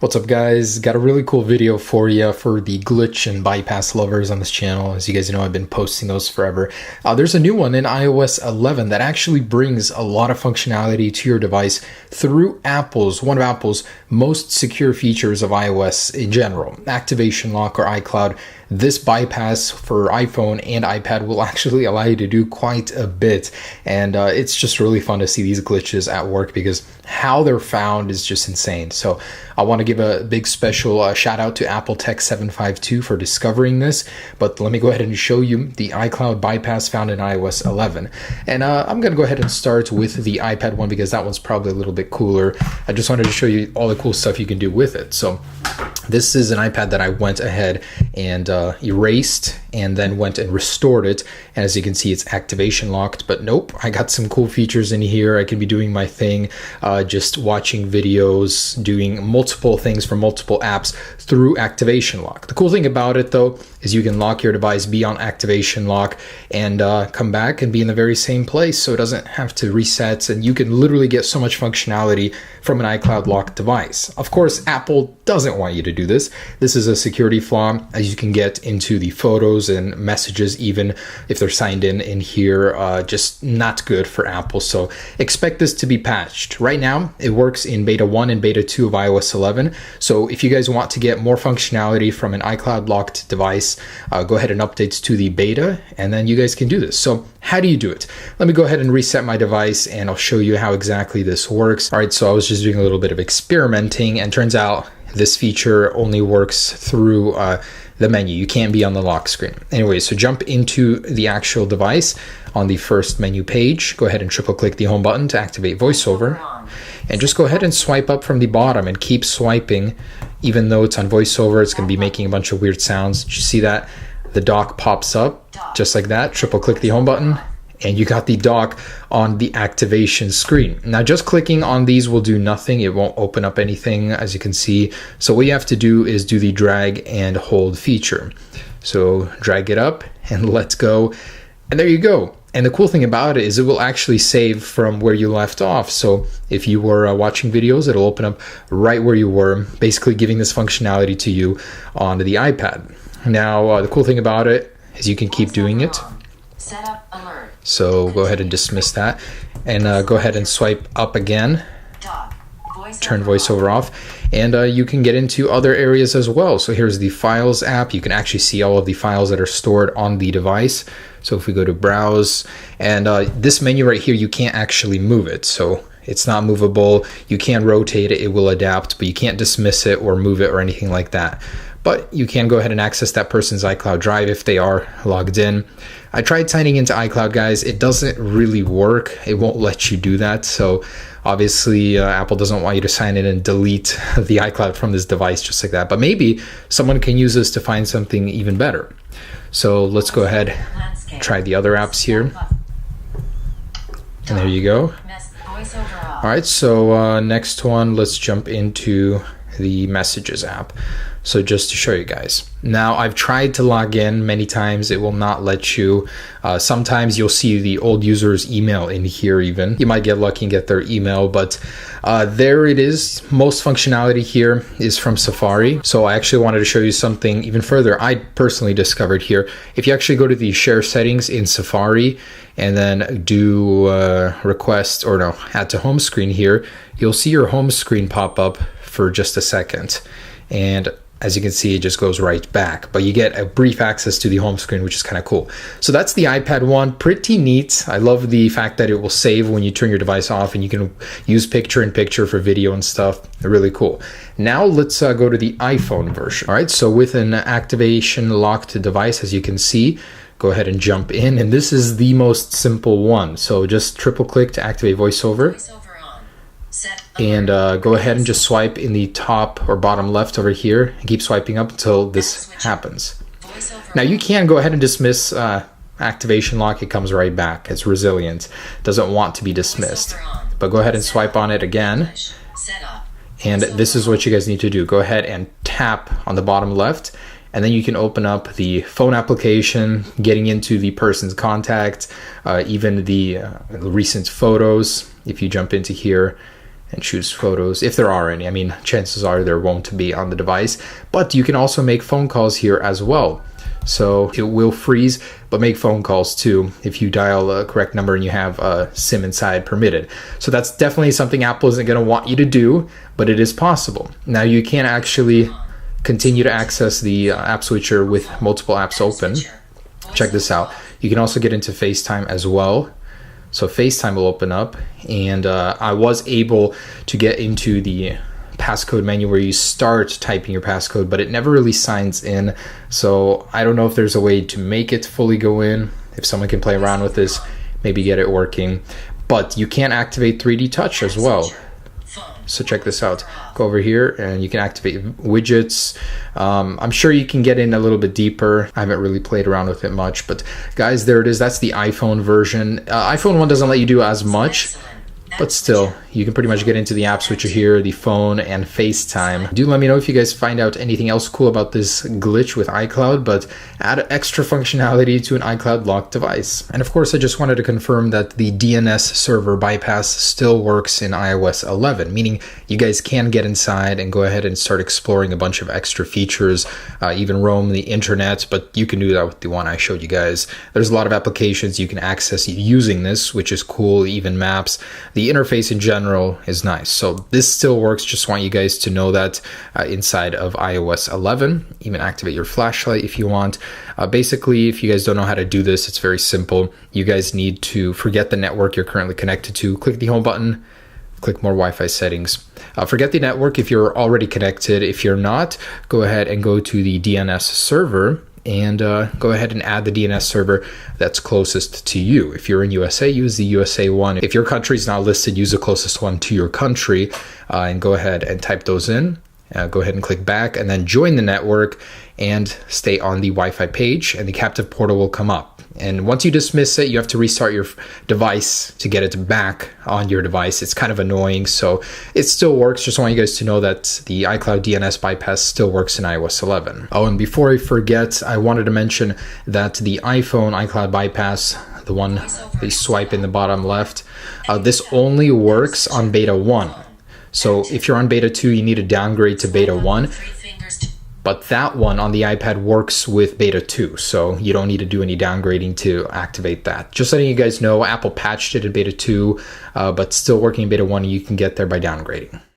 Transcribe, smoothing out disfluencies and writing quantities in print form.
What's up guys, got a really cool video for you for the glitch and bypass lovers on this channel. As you guys know, I've been posting those forever. There's a new one in iOS 11 that actually brings a lot of functionality to your device through one of Apple's most secure features of iOS in general, activation lock or iCloud. This bypass for iPhone and iPad will actually allow you to do quite a bit, and it's just really fun to see these glitches at work because how they're found is just insane. So I want to give a big special shout out to Apple Tech 752 for discovering this, but let me go ahead and show you the iCloud bypass found in iOS 11. And I'm going to go ahead and start with the iPad one because that one's probably a little bit cooler. I just wanted to show you all the cool stuff you can do with it. So this is an iPad that I went ahead and erased and then went and restored it. And as you can see, it's activation locked, but nope, I got some cool features in here. I can be doing my thing, just watching videos, doing multiple things from multiple apps through activation lock. The cool thing about it though is you can lock your device, be on activation lock, and come back and be in the very same place, so it doesn't have to reset, and you can literally get so much functionality from an iCloud locked device. Of course, Apple doesn't want you to do this. This is a security flaw, as you can get into the photos and messages, even if they're signed in here, just not good for Apple. So expect this to be patched. Right now, it works in beta 1 and beta 2 of iOS 11. So if you guys want to get more functionality from an iCloud locked device, go ahead and update to the beta, and then you guys can do this. So how do you do it? Let me go ahead and reset my device and I'll show you how exactly this works. All right, so I was just doing a little bit of experimenting, and turns out this feature only works through the menu. You can't be on the lock screen. Anyway, so jump into the actual device on the first menu page. Go ahead and triple click the home button to activate VoiceOver, and just go ahead and swipe up from the bottom and keep swiping. Even though it's on VoiceOver, it's going to be making a bunch of weird sounds. Did you see that? The dock pops up just like that. Triple click the home button and you got the dock on the activation screen. Now just clicking on these will do nothing. It won't open up anything, as you can see. So what you have to do is do the drag and hold feature. So drag it up and let go, and there you go. And the cool thing about it is it will actually save from where you left off. So if you were watching videos, it'll open up right where you were, basically giving this functionality to you on the iPad. Now, the cool thing about it is you can keep doing it. So go ahead and dismiss that, and go ahead and swipe up again. Turn VoiceOver off, and you can get into other areas as well. So here's the Files app. You can actually see all of the files that are stored on the device. So if we go to Browse, and this menu right here, you can't actually move it. So it's not movable. You can rotate it, it will adapt, but you can't dismiss it or move it or anything like that. But you can go ahead and access that person's iCloud drive if they are logged in. I tried signing into iCloud, guys. It doesn't really work. It won't let you do that. So obviously Apple doesn't want you to sign in and delete the iCloud from this device just like that. But maybe someone can use this to find something even better. So let's go ahead, try the other apps here. And there you go. All right, so next one, let's jump into the Messages app. So just to show you guys. Now I've tried to log in many times. It will not let you. Sometimes you'll see the old user's email in here even. You might get lucky and get their email, but there it is. Most functionality here is from Safari. So I actually wanted to show you something even further I personally discovered here. If you actually go to the share settings in Safari and then do request, or no, add to home screen here, you'll see your home screen pop up for just a second. And as you can see, it just goes right back, but you get a brief access to the home screen, which is kind of cool. So that's the iPad one, pretty neat. I love the fact that it will save when you turn your device off, and you can use picture-in-picture for video and stuff. Really cool. Now let's go to the iPhone version. All right, so with an activation locked device, as you can see, go ahead and jump in, and this is the most simple one. So just triple click to activate VoiceOver. And go ahead and just swipe in the top or bottom left over here and keep swiping up until this happens. Now you can go ahead and dismiss activation lock. It comes right back. It's resilient. Doesn't want to be dismissed. But go ahead and swipe on it again. And this is what you guys need to do. Go ahead and tap on the bottom left, and then you can open up the phone application, getting into the person's contacts, even the recent photos. If you jump into here and choose photos, if there are any. I mean, chances are there won't be on the device, but you can also make phone calls here as well. So it will freeze, but make phone calls too if you dial a correct number and you have a SIM inside permitted. So that's definitely something Apple isn't going to want you to do, but it is possible. Now you can actually continue to access the app switcher with multiple apps open. Check this out. You can also get into FaceTime as well. So FaceTime will open up, and I was able to get into the passcode menu where you start typing your passcode, but it never really signs in. So I don't know if there's a way to make it fully go in. If someone can play around with this, maybe get it working. But you can activate 3D touch as well. So check this out. Go over here and you can activate widgets. I'm sure you can get in a little bit deeper. I haven't really played around with it much, but guys, there it is. That's the iPhone version. iPhone 1 doesn't let you do as much, but still, you can pretty much get into the app switcher here, the phone, and FaceTime. Do let me know if you guys find out anything else cool about this glitch with iCloud, but add extra functionality to an iCloud locked device. And of course, I just wanted to confirm that the DNS server bypass still works in iOS 11, meaning you guys can get inside and go ahead and start exploring a bunch of extra features, even roam the internet, but you can do that with the one I showed you guys. There's a lot of applications you can access using this, which is cool, even maps. The interface in general is nice. So this still works. Just want you guys to know that inside of iOS 11, even activate your flashlight if you want. Basically, if you guys don't know how to do this, it's very simple. You guys need to forget the network you're currently connected to. Click the home button, click more Wi-Fi settings. Forget the network if you're already connected. If you're not, go ahead and go to the DNS server and go ahead and add the DNS server that's closest to you. If you're in USA, use the USA one. If your country is not listed, use the closest one to your country, and go ahead and type those in. Go ahead and click back and then join the network and stay on the Wi-Fi page, and the captive portal will come up. And once you dismiss it, you have to restart your device to get it back on your device. It's kind of annoying, so it still works. Just want you guys to know that the iCloud DNS bypass still works in iOS 11. Oh, and before I forget, I wanted to mention that the iPhone iCloud bypass, the one they swipe in the bottom left, this only works on beta 1. So if you're on beta 2, you need to downgrade to beta 1. But that one on the iPad works with beta 2, so you don't need to do any downgrading to activate that. Just letting you guys know, Apple patched it in beta 2, but still working in beta 1, you can get there by downgrading.